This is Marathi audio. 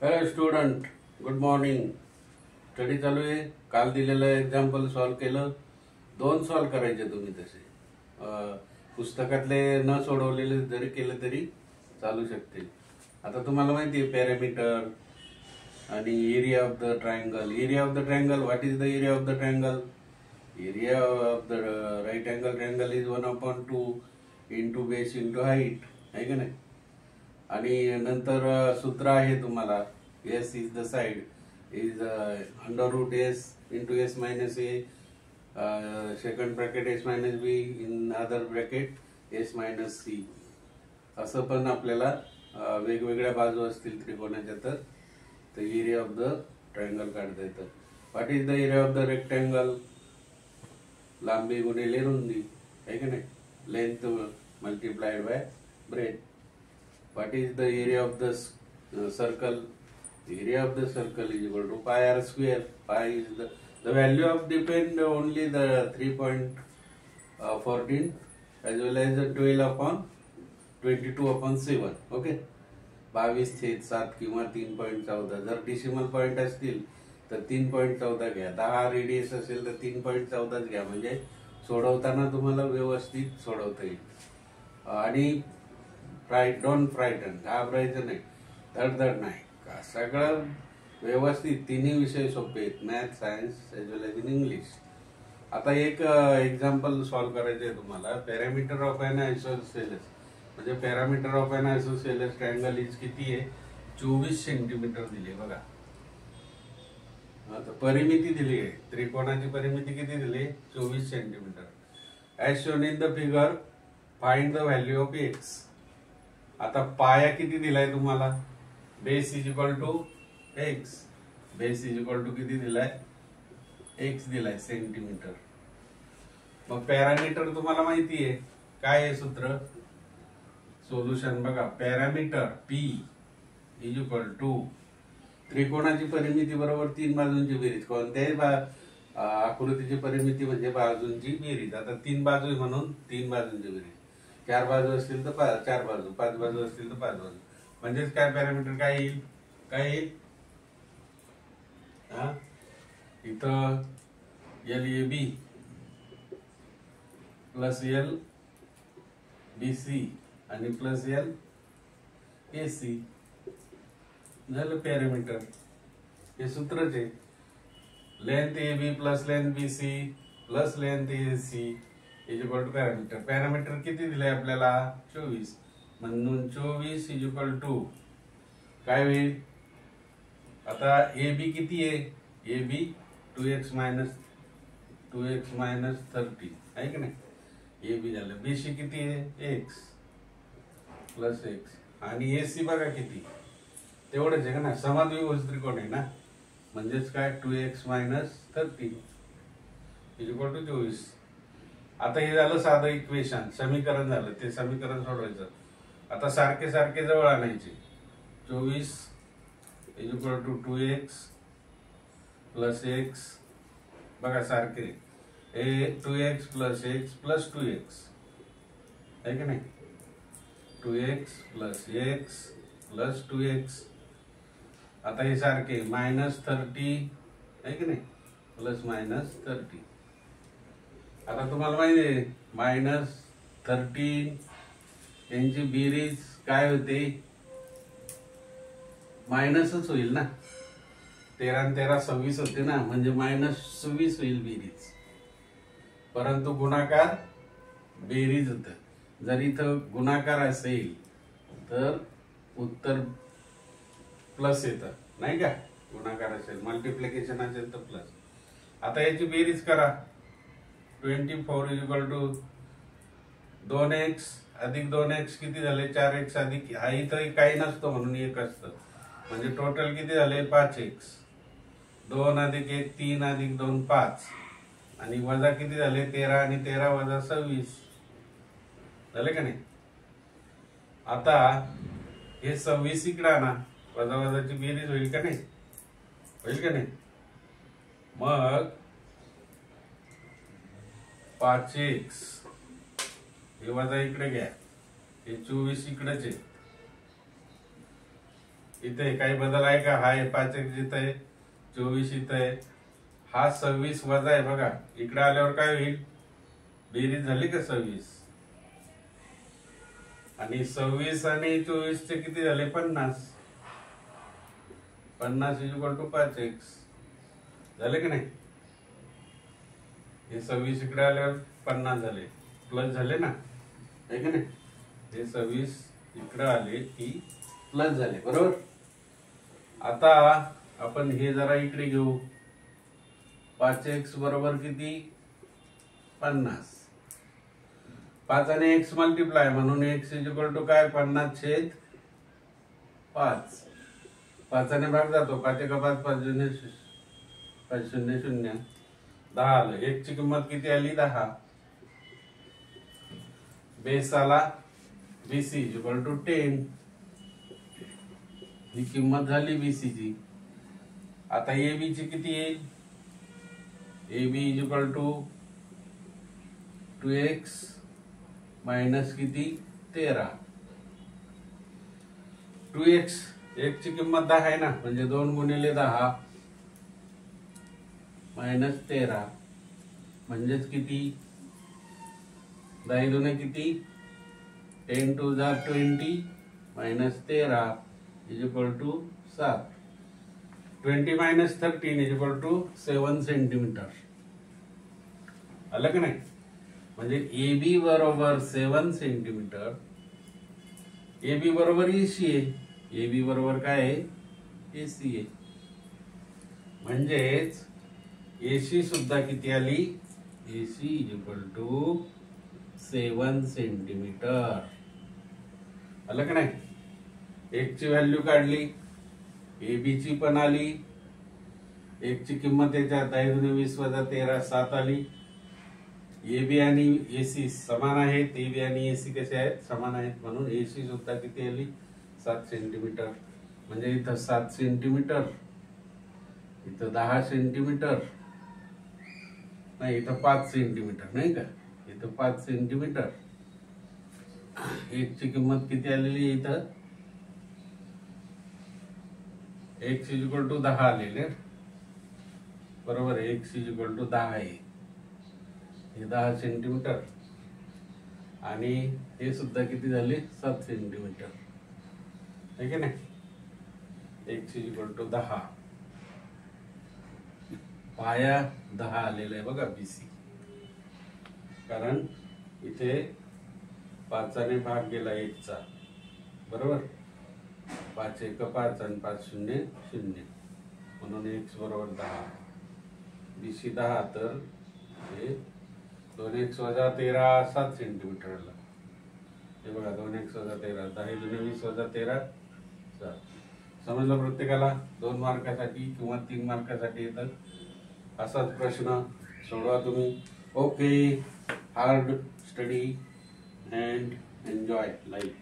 Hello student, good morning. Study चालू आहे. काल दिलेलं एक्झाम्पल सॉल्व केलं. 2 सॉल्व करायचे तुम्ही तसे. पुस्तकातले न सोडवलेले जरी केले तरी चालू शकते. आता तुम्हाला माहिती आहे पॅरामीटर आणि area of the triangle. Area of the triangle, what is the area of the triangle? Area of the right angle triangle is 1/2 into base into height, आहे का नाही? आणि नंतर सूत्र आहे तुम्हाला, S is the side is √s into S minus A, second bracket S minus B, in other bracket S minus C. असं पण आपल्याला वेगवेगळ्या बाजू असतील त्रिकोणाच्या तर एरिया ऑफ द ट्रायंगल काढता येतं. What is the area of the rectangle? लांबी गुणिले रुंदी, आहे की नाही? Length multiplied by breath. What is the area of the circle? The area of the circle is equal to pi r square. Pi is the value of depend only the 3.14 as well as 12/22/7. Okay. 22/7 किंवा 3.14. जर डेसिमल पॉइंट असतील तर 3.14 घ्या. 10 रेडियस असेल तर 3.14 घ्या. म्हणजे सोडवताना तुम्हाला व्यवस्थित सोडवता येईल. आणि डोंट फ्रायटन, घाबरायचं नाही, धडधड नाही का, सगळं व्यवस्थित. तिन्ही विषय सोपे आहेत, math, science as well as in English. आता एक एक्झाम्पल सॉल्व करायचं आहे तुम्हाला. पॅरामीटर ऑफ एन आयसोसेलेस, म्हणजे parameter of an isosceles triangle is किती आहे? 24 सेंटीमीटर दिली बघा. आता परिमिती दिली आहे, त्रिकोणाची परिमिती किती दिली? 24 centimetre. As shown in the figure, find the value of x. आता पाया किती दिलाय तुम्हाला? Base is equal to x. Base is equal to किती दिलाय? एक्स दिलाय, सेंटीमीटर. मग पॅरामीटर तुम्हाला माहिती आहे काय आहे सूत्र? सोल्युशन बघा, parameter P is equal to त्रिकोणाची परिमिती बरोबर 3 बाजूंची बेरीज. कोणत्याही आकृतीची परिमिती म्हणजे बाजूंची बेरीज. आता 3 बाजू आहे म्हणून 3 बाजूंची बेरीज. 4 बाजू असतील तर 4 बाजू, 5 बाजू असतील तर 5 बाजू. म्हणजेच काय पॅरामीटर काय येईल? काय येईल? इथं LAB प्लस LBC आणि प्लस LAC झालं पॅरामीटर. हे सूत्रच आहे. Length AB plus length BC plus length AC is equal to parameter. Parameter किती दिले आपल्याला? 24. म्हणून 24 इज इक्वल टू काय होईल? आता AB किती आहे? AB 2x मायनस 30 आहे की नाही? AB झालं. BC किती आहे? x plus x. आणि AC बघा किती? तेवढंच आहे का ना? समद्विभुज त्रिकोण आहे ना, म्हणजेच काय? 2x minus 30 is equal to 24. आता हे झालं साधं इक्वेशन, समीकरण झालं. ते समीकरण सोडवायचं. आता सारखे सारखे जवळ आणायचे. 24 is equal to 2x plus x. बघा सारखे, हे 2x plus x plus 2x आहे की नाही? 2x plus x plus 2x. आता हे सारखे -30 आहे की नाही? प्लस -30. आता तुम्हाला माहिती आहे -13 यांची बेरीज काय होते? मायनसच होईल ना. 13 आणि 13 26 होते ना, म्हणजे -26 होईल बेरीज. परंतु गुणाकार बेरीज होत. जर इथं गुणाकार असेल तर उत्तर प्लस येतं, नाही का? गुणाकार असेल, मल्टिप्लिकेशन असेल तर प्लस. आता याची बेरीज करा. 24 इज इक्वल टू 2x अधिक 2x किती झाले? 4x अधिक, हा इथं काही नसतो म्हणून 1 असतं. म्हणजे टोटल किती झाले? 5x. 2 अधिक 1 3 अधिक 2 5. आणि वजा किती झाले? 13 आणि 13 वजा 26 झाले का नाही? आता हे 26 इकडे आणा, वजा वजाची बेरीज होईल का नाही? होईल का नाही? मग 5x हे वजा इकडे घ्या, हे 24 इकडेच आहे. इथे काही बदल आहे का? हा 5x इथं आहे, 24 इथं आहे, हा 26 वजा आहे बघा. इकडे आल्यावर काय होईल? बेरीज झाली का 26? आणि 26 आणि 24 चे किती झाले? 50. 50 इक्वल टू 5x झाले की नाही? हे 26 इकडे आल्यावर 50 झाले, प्लस झाले ना, आहे की नाही? हे 26 इकडे आले की प्लस झाले, बरोबर. आता आपण हे जरा इकडे घेऊ. 5x बरोबर किती? 50. 5 आणि x मल्टिप्लाय म्हणून x इक्वल टू काय? 50/5. 5 ने भाग जातो, 5 एका 5, 5 शून्य 5 शून्य 0, 10 आलं. x ची किंमत किती आली? 10. बेस आला BC इक्वल टू 10. ही किंमत झाली BC ची. आता AB ची किती येईल? AB equal to 2x minus किती? 13. 2x, x ची किंमत 10 आहे ना, म्हणजे 2 गुणिले 10 मायनस 13 म्हणजेच किती? 10 दुने किती? 10 टू जा 20 minus 13 is equal to 7. 20 minus 13 is equal to 7 centimetre. आलं का नाही? म्हणजे AB बरोबर 7 सेंटीमीटर. AB बरोबर AC आहे. AB बरोबर काय आहे? AC आहे. म्हणजेच AC सुद्धा किती आली? AC is equal to 7 centimetre. आलं का नाही? x ची व्हॅल्यू काढली, AB ची पण आली. x ची किंमत याच्यात 10 गुणिले 20 वजा 13 7 आली. AB आणि AC समान आहेत. AB आणि AC कसे आहेत? समान आहेत. म्हणून AC सुद्धा किती आली? 7 सेंटीमीटर. म्हणजे इथं 7 सेंटीमीटर, इथं 10 सेंटीमीटर, नाही इथं 5 सेंटीमीटर, नाही का? इथं 5 सेंटीमीटर. x ची किंमत किती आलेली आहे इथं? x इज इक्वल टू 10 आलेले, बरोबर. x इज इक्वल टू 10 आहे. हे 10 सेंटीमीटर आणि हे सुद्धा किती झाले? 7 सेंटीमीटर, आहे की नाही? x is equal to 10. पाया 10 आलेला आहे बघा BC, कारण इथे 5 ने भाग गेला 1 चा, बरोबर. 5 1 5 आणि 5 शून्य 0 म्हणून x बरोबर 10. BC 10, तर हे 2x वजा 13 7 सेंटीमीटर आला. हे बघा 2x वजा 13 10 दुने 20 वजा 13 7. समजलं प्रत्येकाला? 2 मार्कासाठी किंवा 3 मार्कासाठी येतात. असाच प्रश्न सोडवा तुम्ही. Okay, hard study and enjoy life.